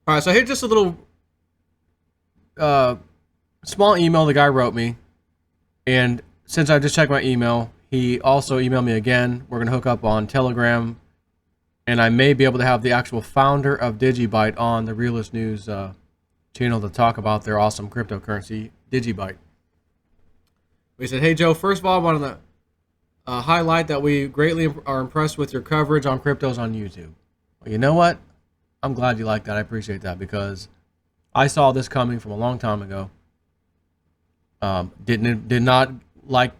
All right, so here's just a little uh, small email the guy wrote me, and since I just checked my email, he also emailed me again. We're gonna hook up on Telegram, and I may be able to have the actual founder of DigiByte on the Realist News channel to talk about their awesome cryptocurrency, DigiByte. We said, "Hey Joe, first of all, I wanted to highlight that we greatly are impressed with your coverage on cryptos on YouTube." Well, you know what? I'm glad you like that. I appreciate that because I saw this coming from a long time ago. Did not like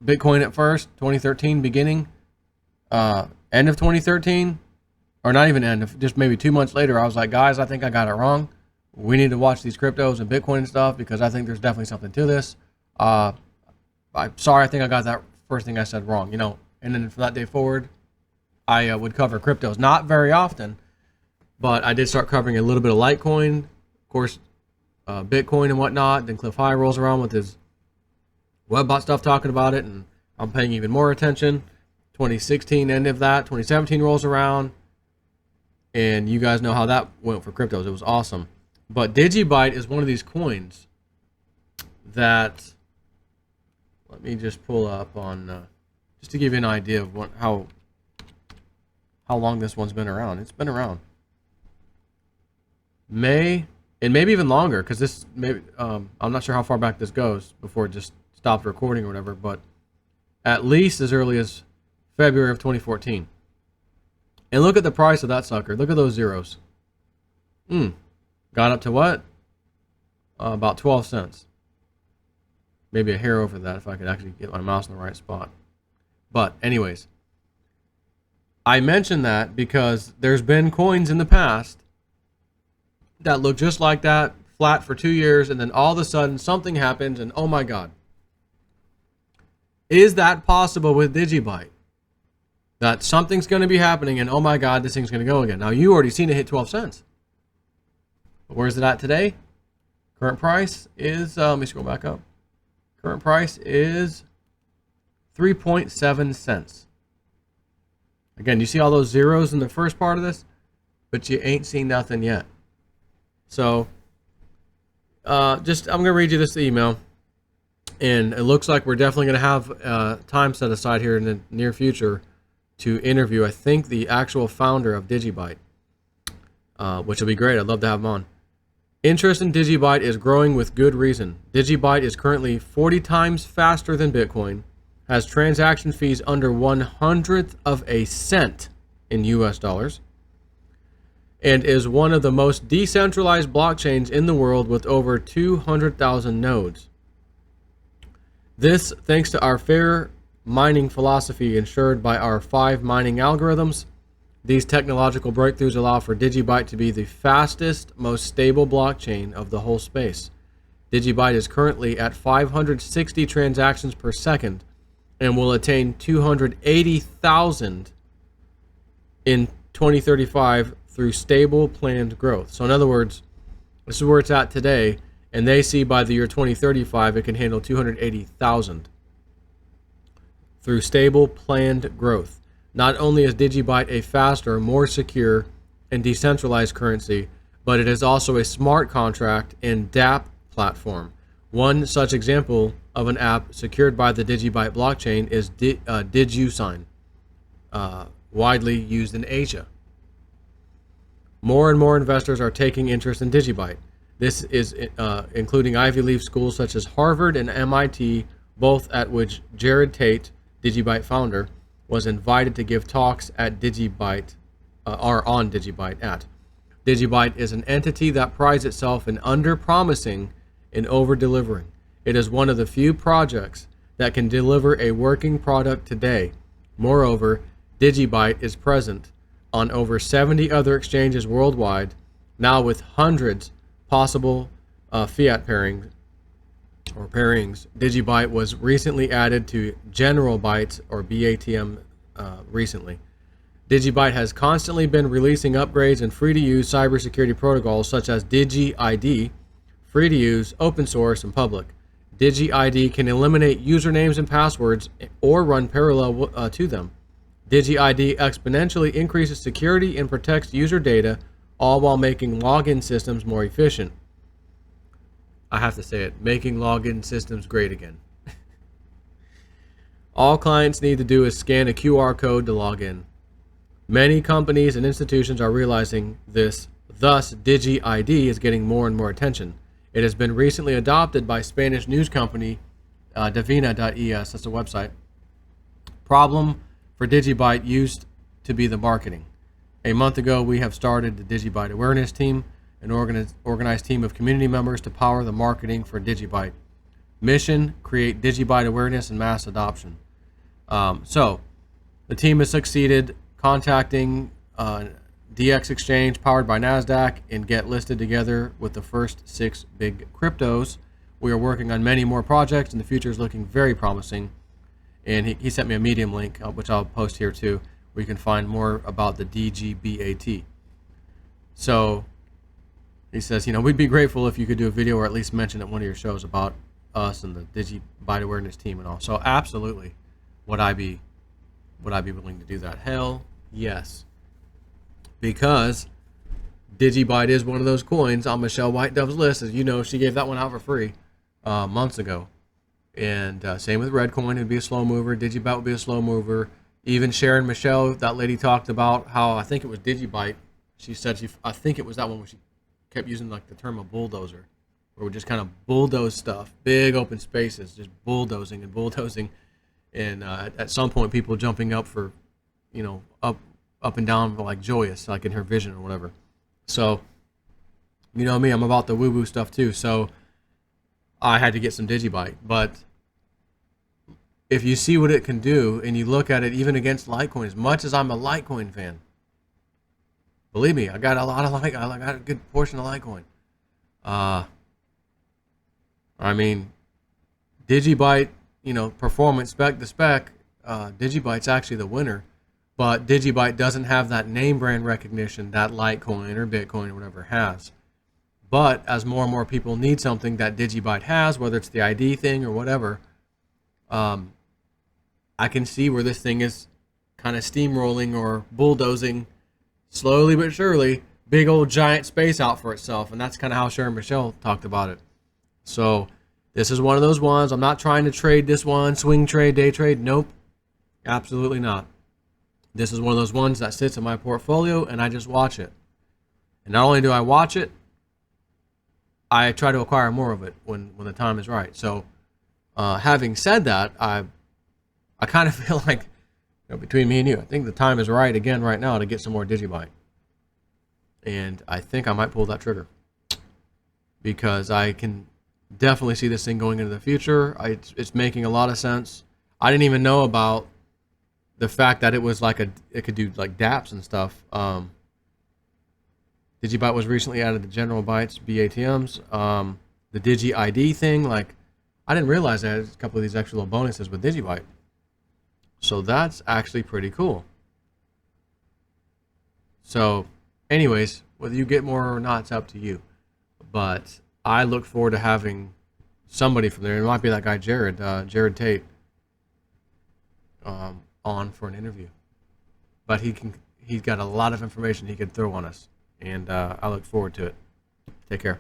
Bitcoin at first, 2013 beginning, end of 2013, or not even end of, just maybe 2 months later. I was like, guys, I think I got it wrong. We need to watch these cryptos and Bitcoin and stuff because I think there's definitely something to this. I'm sorry, I think I got that first thing I said wrong, you know. And then from that day forward, I would cover cryptos, not very often, but I did start covering a little bit of Litecoin, of course, Bitcoin and whatnot. Then Cliff High rolls around with his webbot stuff talking about it, and I'm paying even more attention. 2016, end of that. 2017 rolls around, and you guys know how that went for cryptos. It was awesome. But DigiByte is one of these coins that, let me just pull up on, just to give you an idea of how long this one's been around. It's been around. And maybe even longer, because this maybe I'm not sure how far back this goes before it just stopped recording or whatever, but at least as early as February of 2014. And look at the price of that sucker. Look at those zeros. Got up to what? About 12 cents. Maybe a hair over that if I could actually get my mouse in the right spot. But anyways, I mention that because there's been coins in the past that look just like that, flat for 2 years, and then all of a sudden something happens, and oh my God. Is that possible with DigiByte? That something's going to be happening, and oh my God, this thing's going to go again. Now, you already seen it hit 12 cents. But where's it at today? Current price is, let me scroll back up. Current price is 3.7 cents. Again, you see all those zeros in the first part of this, but you ain't seen nothing yet. So, I'm going to read you this email, and it looks like we're definitely going to have time set aside here in the near future to interview, I think, the actual founder of DigiByte, which will be great. I'd love to have him on. Interest in DigiByte is growing with good reason. DigiByte is currently 40 times faster than Bitcoin, has transaction fees under 1/100th of a cent in US dollars, and is one of the most decentralized blockchains in the world with over 200,000 nodes. This thanks to our fair mining philosophy ensured by our 5 mining algorithms. These technological breakthroughs allow for DigiByte to be the fastest, most stable blockchain of the whole space. DigiByte is currently at 560 transactions per second and will attain 280,000 in 2035 through stable planned growth. So in other words, this is where it's at today, and they see by the year 2035 it can handle 280,000 through stable planned growth. Not only is DigiByte a faster, more secure, and decentralized currency, but it is also a smart contract and dApp platform. One such example of an app secured by the DigiByte blockchain is DigiSign, widely used in Asia. More and more investors are taking interest in DigiByte. This is including Ivy League schools such as Harvard and MIT, both at which Jared Tate, DigiByte founder, was invited to give talks at DigiByte, or on DigiByte at. DigiByte is an entity that prides itself in under-promising and over-delivering. It is one of the few projects that can deliver a working product today. Moreover, DigiByte is present on over 70 other exchanges worldwide, now with hundreds possible fiat pairings. DigiByte was recently added to General Bytes, or BATM, recently. DigiByte has constantly been releasing upgrades and free-to-use cybersecurity protocols such as DigiID, free-to-use, open source, and public. DigiID can eliminate usernames and passwords or run parallel to them. DigiID exponentially increases security and protects user data, all while making login systems more efficient. I have to say it, making login systems great again. All clients need to do is scan a QR code to log in. Many companies and institutions are realizing this, thus DigiID is getting more and more attention. It has been recently adopted by Spanish news company Divina.es, that's a website. Problem for DigiByte used to be the marketing. A month ago, we have started the DigiByte awareness team, an organized team of community members to power the marketing for DigiByte. Mission, create DigiByte awareness and mass adoption. So the team has succeeded contacting DX Exchange powered by NASDAQ and get listed together with the first 6 big cryptos. We are working on many more projects and the future is looking very promising. And he sent me a Medium link, which I'll post here too, where you can find more about the DigiByte. So he says, we'd be grateful if you could do a video or at least mention at one of your shows about us and the DigiByte awareness team and all. So absolutely, would I be willing to do that? Hell yes. Because DigiByte is one of those coins on Michelle White Dove's list. As you know, she gave that one out for free months ago. And same with Redcoin, it'd be a slow mover. DigiByte would be a slow mover. Even Sharon Michelle, that lady talked about how, I think it was DigiByte, she said I think it was that one where she kept using like the term of bulldozer, where we just kind of bulldoze stuff, big open spaces, just bulldozing and bulldozing. And at some point, people jumping up for, up and down like joyous, like in her vision or whatever. So, you know me, I'm about the woo-woo stuff too. So I had to get some DigiByte. But if you see what it can do and you look at it even against Litecoin, as much as I'm a Litecoin fan, believe me, I got a lot of I got a good portion of Litecoin. I mean, DigiByte, performance spec to spec, DigiByte's actually the winner. But DigiByte doesn't have that name brand recognition that Litecoin or Bitcoin or whatever has. But as more and more people need something that DigiByte has, whether it's the ID thing or whatever, I can see where this thing is kind of steamrolling or bulldozing slowly but surely, big old giant space out for itself. And that's kind of how Sharon Michelle talked about it. So this is one of those ones. I'm not trying to trade this one, swing trade, day trade. Nope, absolutely not. This is one of those ones that sits in my portfolio and I just watch it. And not only do I watch it, I try to acquire more of it when the time is right. So having said that, I kind of feel like, between me and you, I think the time is right again right now to get some more DigiByte. And I think I might pull that trigger because I can definitely see this thing going into the future. It's making a lot of sense. I didn't even know about the fact that it was like it could do like dApps and stuff. DigiByte was recently added to General Bytes BATMs. The DigiID thing, like I didn't realize that there's a couple of these extra little bonuses with DigiByte. So that's actually pretty cool. So anyways, whether you get more or not, it's up to you. But I look forward to having somebody from there. It might be that guy Jared Tate, on for an interview. But he's got a lot of information he could throw on us, and I look forward to it. Take care.